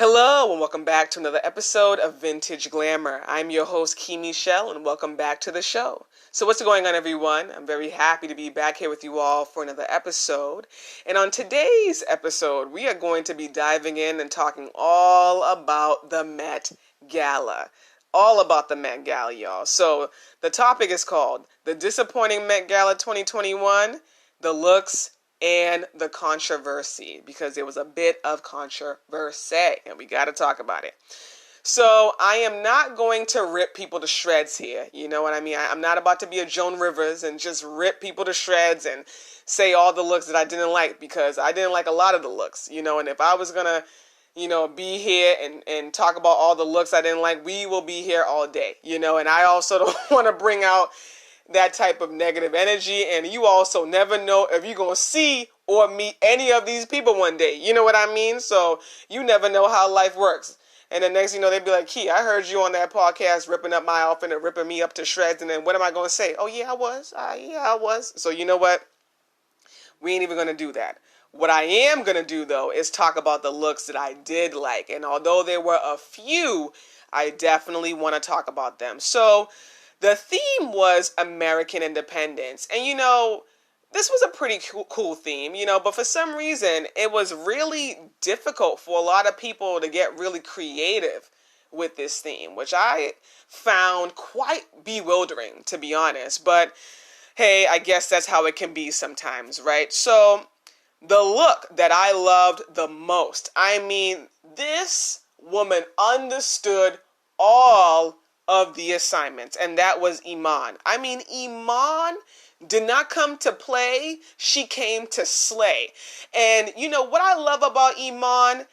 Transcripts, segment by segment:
Hello and welcome back to another episode of Vintage Glamour. I'm your host, Host-Key Michel, and welcome back to the show. So what's going on, everyone? I'm very happy to be back here with you all for another episode. And on today's episode, we are going to be diving in and talking all about the Met Gala. All about the Met Gala, y'all. So the topic is called The Disappointing Met Gala 2021, The Looks and the Controversy, because there was a bit of controversy and we got to talk about it. So I am not going to rip people to shreds here. You know what I mean? I'm not about to be a Joan Rivers and just rip people to shreds and say all the looks that I didn't like, because I didn't like a lot of the looks, and if I was going to, be here and talk about all the looks I didn't like, we will be here all day, and I also don't want to bring out that type of negative energy, and you also never know if you're going to see or meet any of these people one day, you know what I mean? So you never know how life works. And the next thing you know, they'd be like, Key, I heard you on that podcast ripping up my outfit and ripping me up to shreds, and then what am I going to say? Oh yeah, I was. So you know what? We ain't even going to do that. What I am going to do, though, is talk about the looks that I did like. And although there were a few, I definitely want to talk about them. So the theme was American independence. And, this was a pretty cool theme, but for some reason, it was really difficult for a lot of people to get really creative with this theme, which I found quite bewildering, to be honest. But hey, I guess that's how it can be sometimes, right? So the look that I loved the most, this woman understood all of the assignments, and that was Iman. Iman did not come to play, she came to slay. And what I love about Iman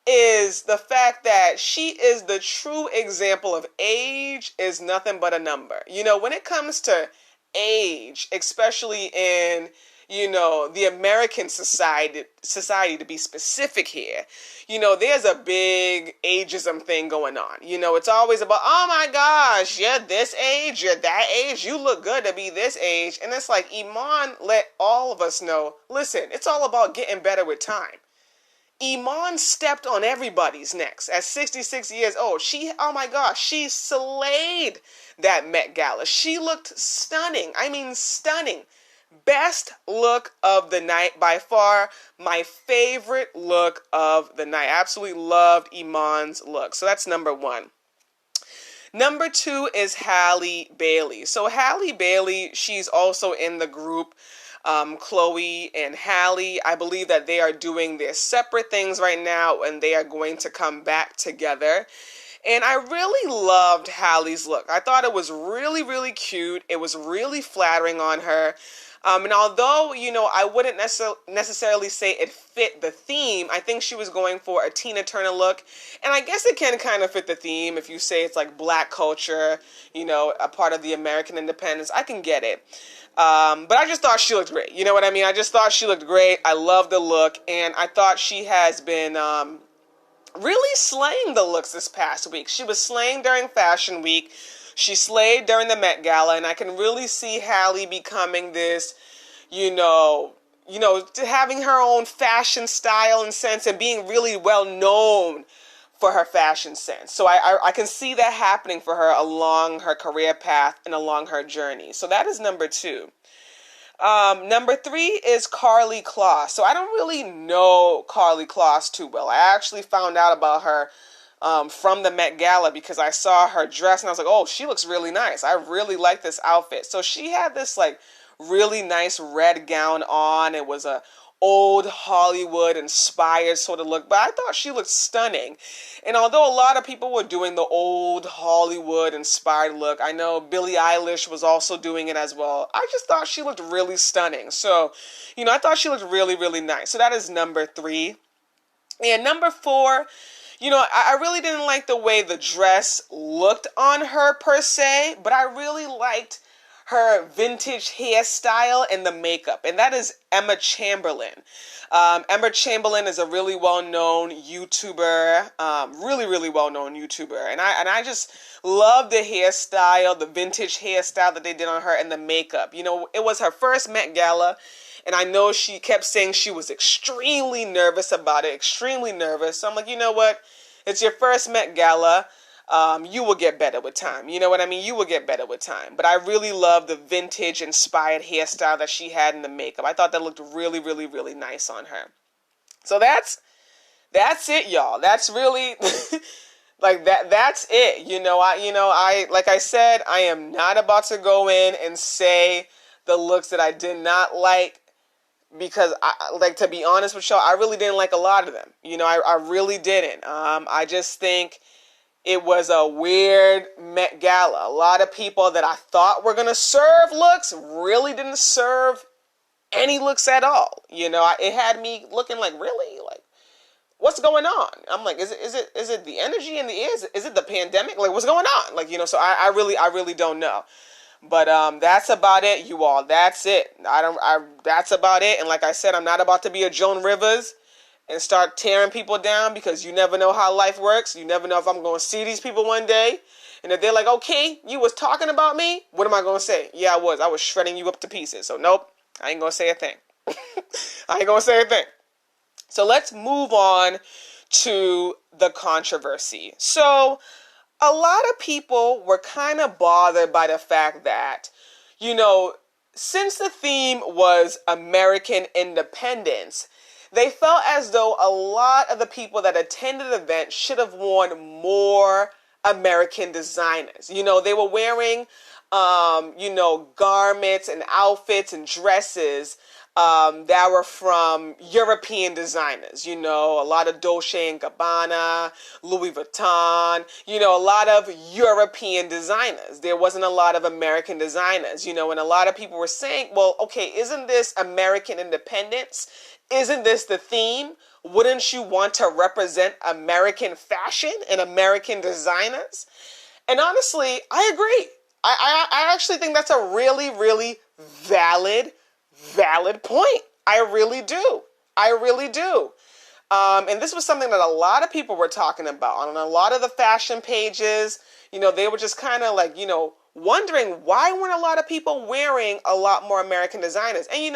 is the fact that she is the true example of age is nothing but a number. When it comes to age, especially in the American society to be specific here, there's a big ageism thing going on. It's always about, oh my gosh, you're this age, you're that age, you look good to be this age. And it's like, Iman let all of us know, listen, it's all about getting better with time. Iman stepped on everybody's necks at 66 years old. She slayed that Met Gala. She looked stunning. Stunning. Best look of the night, by far my favorite look of the night. Absolutely loved Iman's look. So that's number one. Number two is Hallie Bailey. So Hallie Bailey, she's also in the group Chloe and Hallie. I believe that they are doing their separate things right now, and they are going to come back together. And I really loved Hallie's look. I thought it was really, really cute. It was really flattering on her. And although, I wouldn't necessarily say it fit the theme, I think she was going for a Tina Turner look. And I guess it can kind of fit the theme if you say it's like black culture, a part of the American independence. I can get it. But I just thought she looked great. You know what I mean? I just thought she looked great. I love the look. And I thought she has been really slaying the looks this past week. She was slaying during Fashion Week. She slayed during the Met Gala, and I can really see Hallie becoming this, having her own fashion style and sense, and being really well known for her fashion sense. So I can see that happening for her along her career path and along her journey. So that is number two. Number three is Karlie Kloss. So I don't really know Karlie Kloss too well. I actually found out about her from the Met Gala because I saw her dress and I was like, oh, she looks really nice. I really like this outfit. So she had this like really nice red gown on. It was a old Hollywood inspired sort of look, but I thought she looked stunning. And although a lot of people were doing the old Hollywood inspired look, I know Billie Eilish was also doing it as well. I just thought she looked really stunning. So, I thought she looked really, really nice. So that is number three. And number four, I really didn't like the way the dress looked on her per se, but I really liked her vintage hairstyle and the makeup, and that is Emma Chamberlain. Emma Chamberlain is a really well-known YouTuber, really well-known YouTuber, and I just love the hairstyle, the vintage hairstyle that they did on her, and the makeup. It was her first Met Gala, and I know she kept saying she was extremely nervous about it, extremely nervous. So I'm like, you know what? It's your first Met Gala. You will get better with time. You know what I mean? You will get better with time. But I really love the vintage inspired hairstyle that she had in the makeup. I thought that looked really, really, really nice on her. So that's it, y'all. That's really like that's it. I like I said, I am not about to go in and say the looks that I did not like, because to be honest with y'all, I really didn't like a lot of them. I really didn't. I just think it was a weird Met Gala. A lot of people that I thought were going to serve looks really didn't serve any looks at all. It had me looking like, really? Like, what's going on? I'm like, is it the energy in the air? Is it the pandemic? Like, what's going on? Like, so I really don't know. But that's about it, you all. That's it. That's about it. And like I said, I'm not about to be a Joan Rivers and start tearing people down, because you never know how life works. You never know if I'm going to see these people one day. And if they're like, okay, you was talking about me, what am I going to say? Yeah, I was shredding you up to pieces. So nope, I ain't going to say a thing. I ain't going to say a thing. So let's move on to the controversy. So a lot of people were kind of bothered by the fact that, since the theme was American independence, they felt as though a lot of the people that attended the event should have worn more American designers. They were wearing, garments and outfits and dresses that were from European designers. A lot of Dolce & Gabbana, Louis Vuitton, a lot of European designers. There wasn't a lot of American designers, and a lot of people were saying, well, okay, isn't this American independence? Isn't this the theme? Wouldn't you want to represent American fashion and American designers? And honestly, I agree. I actually think that's a really, really valid point. I really do. And this was something that a lot of people were talking about on a lot of the fashion pages. They were just kind of like, wondering why weren't a lot of people wearing a lot more American designers. And,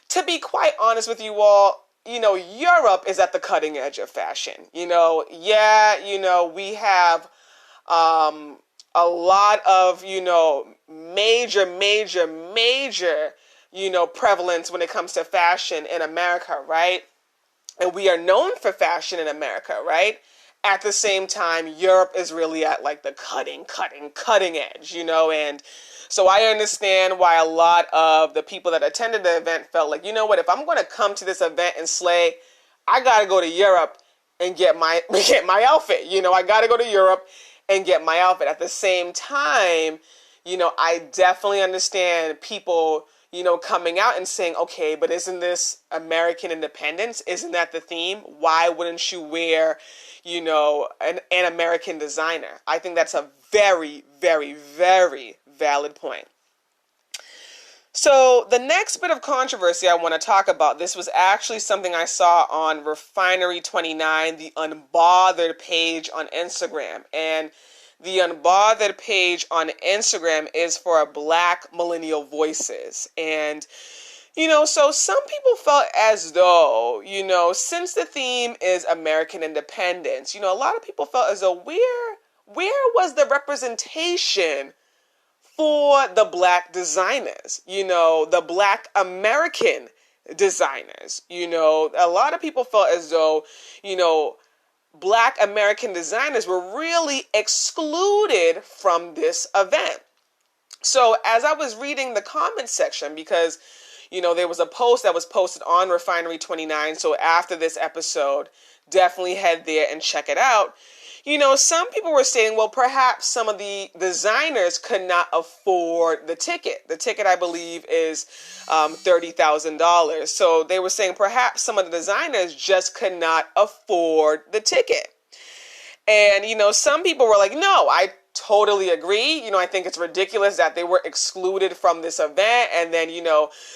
to be quite honest with you all, Europe is at the cutting edge of fashion. We have a lot of, major, prevalence when it comes to fashion in America, right? And we are known for fashion in America, right? At the same time, Europe is really at like the cutting edge, and so I understand why a lot of the people that attended the event felt like, if I'm going to come to this event and slay, I got to go to Europe and get my outfit. I got to go to Europe and get my outfit. At the same time, I definitely understand people, coming out and saying, okay, but isn't this American independence? Isn't that the theme? Why wouldn't you wear, an American designer? I think that's a very, very, very valid point. So the next bit of controversy I want to talk about, this was actually something I saw on Refinery29, the Unbothered page on Instagram. And the Unbothered page on Instagram is for Black millennial voices. And, so some people felt as though, since the theme is American independence, a lot of people felt as though where was the representation for the Black designers, the Black American designers? A lot of people felt as though, Black American designers were really excluded from this event. So as I was reading the comment section, because, there was a post that was posted on Refinery29, so after this episode, definitely head there and check it out. Some people were saying, well, perhaps some of the designers could not afford the ticket. The ticket, I believe, is $30,000. So they were saying perhaps some of the designers just could not afford the ticket. And, some people were like, no, I totally agree. I think it's ridiculous that they were excluded from this event. And then,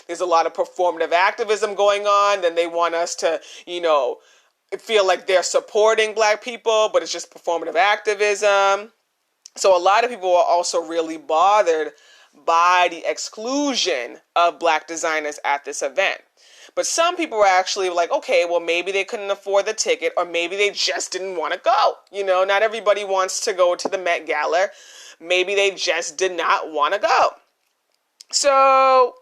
there's a lot of performative activism going on. Then they want us to, feel like they're supporting Black people, but it's just performative activism. So a lot of people are also really bothered by the exclusion of Black designers at this event. But some people were actually like, okay, well, maybe they couldn't afford the ticket, or maybe they just didn't want to go. Not everybody wants to go to the Met Gala. Maybe they just did not want to go. So,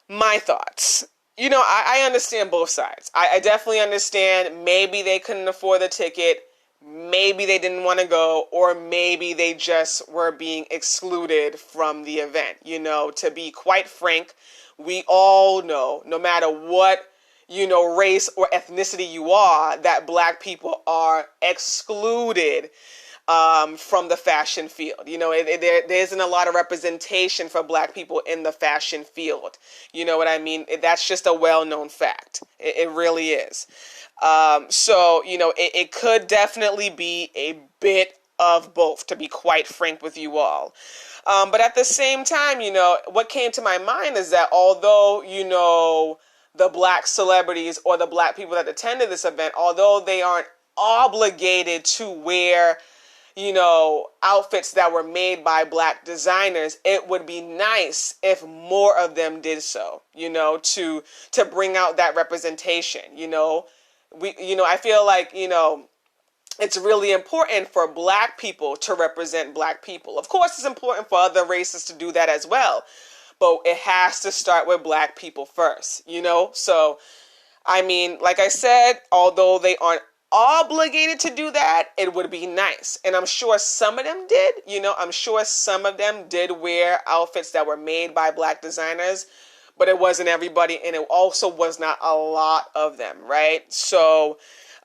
my thoughts. I understand both sides. I definitely understand maybe they couldn't afford the ticket, maybe they didn't want to go, or maybe they just were being excluded from the event. To be quite frank, we all know, no matter what, race or ethnicity you are, that black people are excluded from the fashion field. There isn't a lot of representation for black people in the fashion field. You know what I mean? That's just a well-known fact. It really is. So, it could definitely be a bit of both, to be quite frank with you all. But at the same time, what came to my mind is that although, the black celebrities or the black people that attended this event, although they aren't obligated to wear outfits that were made by black designers, it would be nice if more of them did so, to bring out that representation. I feel like, it's really important for black people to represent black people. Of course, it's important for other races to do that as well, but it has to start with black people first, So, I mean, like I said, although they aren't obligated to do that, it would be nice. And I'm sure some of them did. I'm sure some of them did wear outfits that were made by black designers, but it wasn't everybody, and it also was not a lot of them, right? So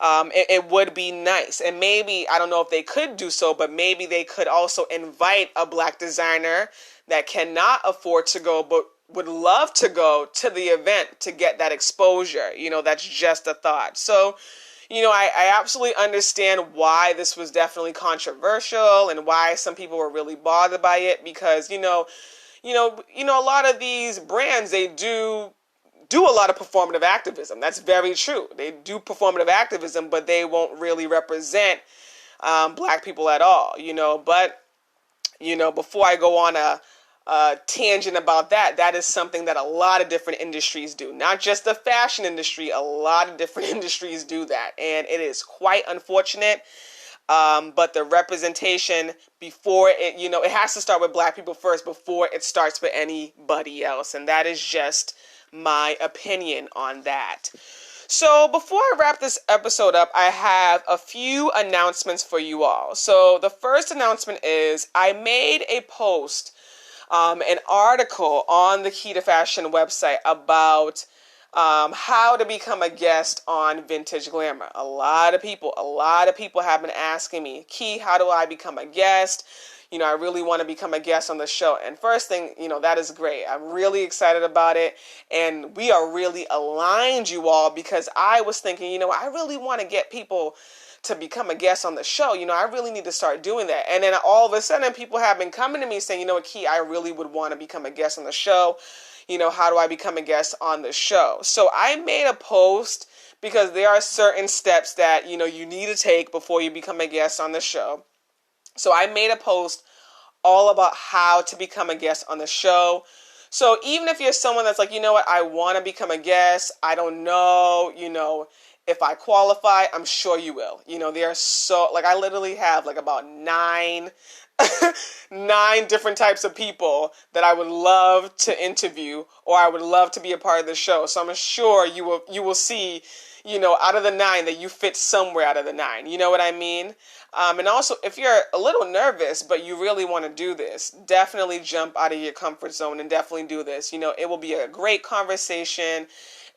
it would be nice. And maybe, I don't know if they could do so, but maybe they could also invite a black designer that cannot afford to go, but would love to go to the event to get that exposure. That's just a thought. So, I absolutely understand why this was definitely controversial and why some people were really bothered by it, because, a lot of these brands, they do a lot of performative activism. That's very true. They do performative activism, but they won't really represent black people at all, But, before I go on a tangent about that, that is something that a lot of different industries do. Not just the fashion industry, a lot of different industries do that. And it is quite unfortunate. But the representation before it, it has to start with black people first before it starts with anybody else. And that is just my opinion on that. So before I wrap this episode up, I have a few announcements for you all. So the first announcement is I made a post, an article on the Key to Fashion website about how to become a guest on Vintage Glamour. A lot of people have been asking me, Key, how do I become a guest? I really want to become a guest on the show. And first thing, that is great. I'm really excited about it. And we are really aligned, you all, because I was thinking, I really want to get people to become a guest on the show. I really need to start doing that. And then all of a sudden, people have been coming to me saying, Key, I really would want to become a guest on the show. How do I become a guest on the show? So I made a post because there are certain steps that, you need to take before you become a guest on the show. So I made a post all about how to become a guest on the show. So even if you're someone that's like, I want to become a guest, I don't know, if I qualify, I'm sure you will. There are I literally have about nine different types of people that I would love to interview, or I would love to be a part of the show. So I'm sure you will see, out of the 9 that you fit somewhere out of the 9. You know what I mean? And also, if you're a little nervous, but you really want to do this, definitely jump out of your comfort zone and definitely do this. It will be a great conversation.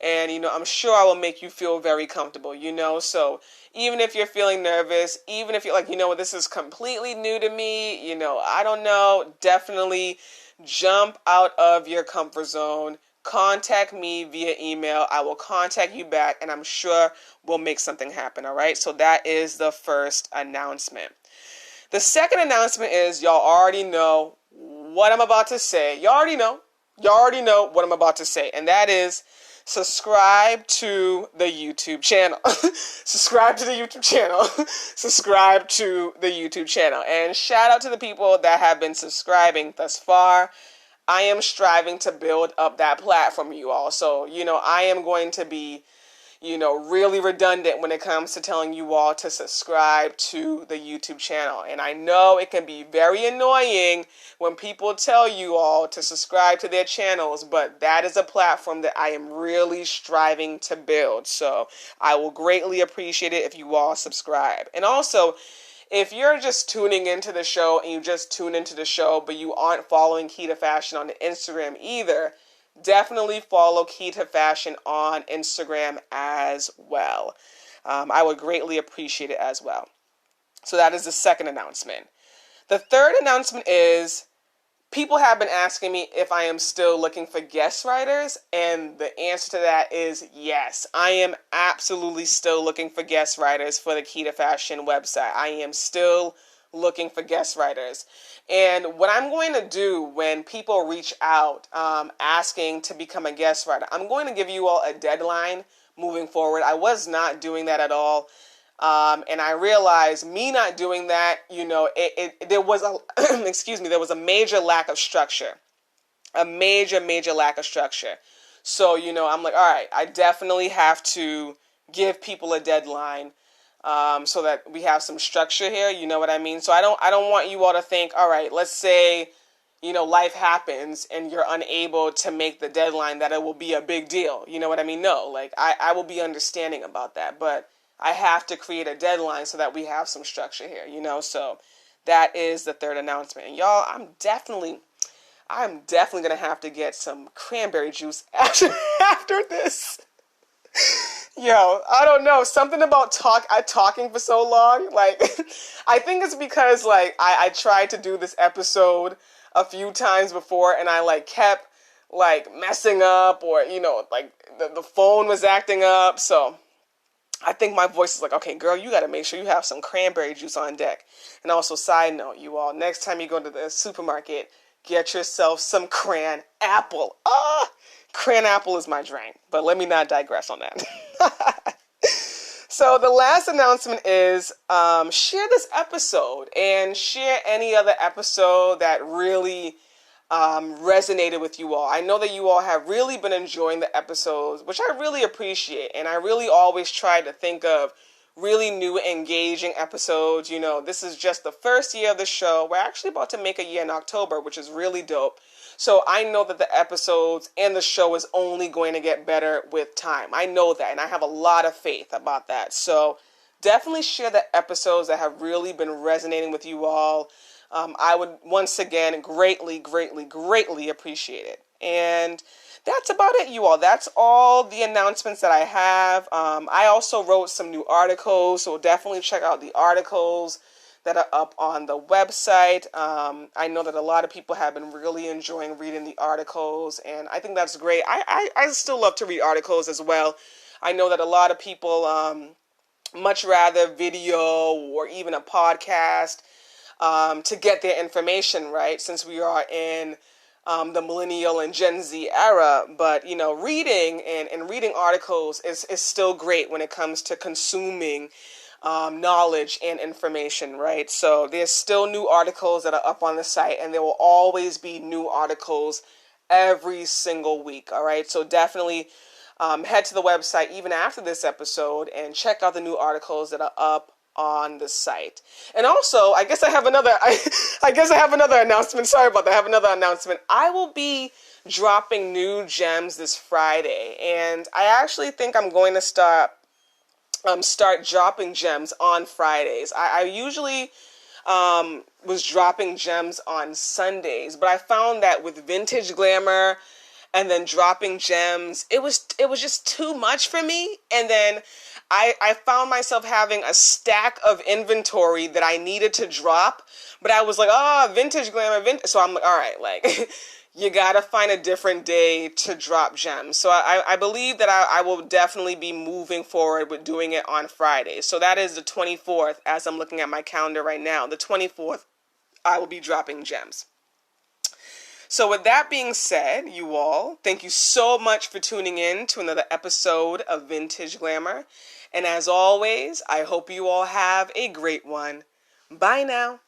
And, I'm sure I will make you feel very comfortable, So even if you're feeling nervous, even if you're like, this is completely new to me, I don't know, definitely jump out of your comfort zone. Contact me via email. I will contact you back, and I'm sure we'll make something happen, all right? So that is the first announcement. The second announcement is y'all already know what I'm about to say. Y'all already know what I'm about to say, and that is subscribe to the YouTube channel. Subscribe to the YouTube channel. Subscribe to the YouTube channel. And shout out to the people that have been subscribing thus far. I am striving to build up that platform, you all. So, I am going to be, really redundant when it comes to telling you all to subscribe to the YouTube channel. And I know it can be very annoying when people tell you all to subscribe to their channels, but that is a platform that I am really striving to build. So I will greatly appreciate it if you all subscribe. And also, if you're just tuning into the show and you just tune into the show, but you aren't following Key to Fashion on the Instagram either, definitely follow Key to Fashion on Instagram as well. I would greatly appreciate it as well. So that is the second announcement. The third announcement is people have been asking me if I am still looking for guest writers, and the answer to that is yes. I am absolutely still looking for guest writers for the Key to Fashion website. I am still looking for guest writers. And what I'm going to do when people reach out asking to become a guest writer, I'm going to give you all a deadline moving forward. I was not doing that at all. And I realized me not doing that, there was a, there was a major lack of structure, a major lack of structure. So, I'm like, all right, I definitely have to give people a deadline, so that we have some structure here. You know what I mean? So I don't want you all to think, all right, let's say, life happens and you're unable to make the deadline, that it will be a big deal. You know what I mean? No, like I will be understanding about that, but I have to create a deadline so that we have some structure here, so that is the third announcement. And y'all, I'm definitely going to have to get some cranberry juice after this. Yo, I don't know. Something about talking for so long. Like, I think it's because, like, I tried to do this episode a few times before, and I, kept, messing up, or, the phone was acting up. So I think my voice is like, okay, girl, you got to make sure you have some cranberry juice on deck. And also, side note, you all, next time you go to the supermarket, get yourself some cran apple. Cran apple is my drink, but let me not digress on that. So the last announcement is share this episode and share any other episode that really resonated with you all. I know that you all have really been enjoying the episodes, which I really appreciate, and I really always try to think of really new, engaging episodes. This is just the first year of the show. We're actually about to make a year in October, which is really dope. So I know that the episodes and the show is only going to get better with time. I know that, and I have a lot of faith about that. So definitely share the episodes that have really been resonating with you all. I would, once again, greatly appreciate it. And that's about it, you all. That's all the announcements that I have. I also wrote some new articles, so definitely check out the articles that are up on the website. I know that a lot of people have been really enjoying reading the articles, and I think that's great. I still love to read articles as well. I know that a lot of people much rather video or even a podcast to get their information, right? Since we are in the millennial and Gen Z era, but reading and reading articles is still great when it comes to consuming knowledge and information, right? So there's still new articles that are up on the site, and there will always be new articles every single week, all right? So definitely head to the website even after this episode and check out the new articles that are up on the site. And also, I guess I have another announcement. Sorry about that. I have another announcement. I will be dropping new gems this Friday, and I actually think I'm going to start dropping gems on Fridays. I usually was dropping gems on Sundays, but I found that with Vintage Glamour and then dropping gems, it was just too much for me. And then I found myself having a stack of inventory that I needed to drop, but I was like, Vintage Glamour, so I'm like, all right, you gotta find a different day to drop gems. So I believe that I will definitely be moving forward with doing it on Friday. So that is the 24th, as I'm looking at my calendar right now. The 24th, I will be dropping gems. So with that being said, you all, thank you so much for tuning in to another episode of Vintage Glamour. And as always, I hope you all have a great one. Bye now.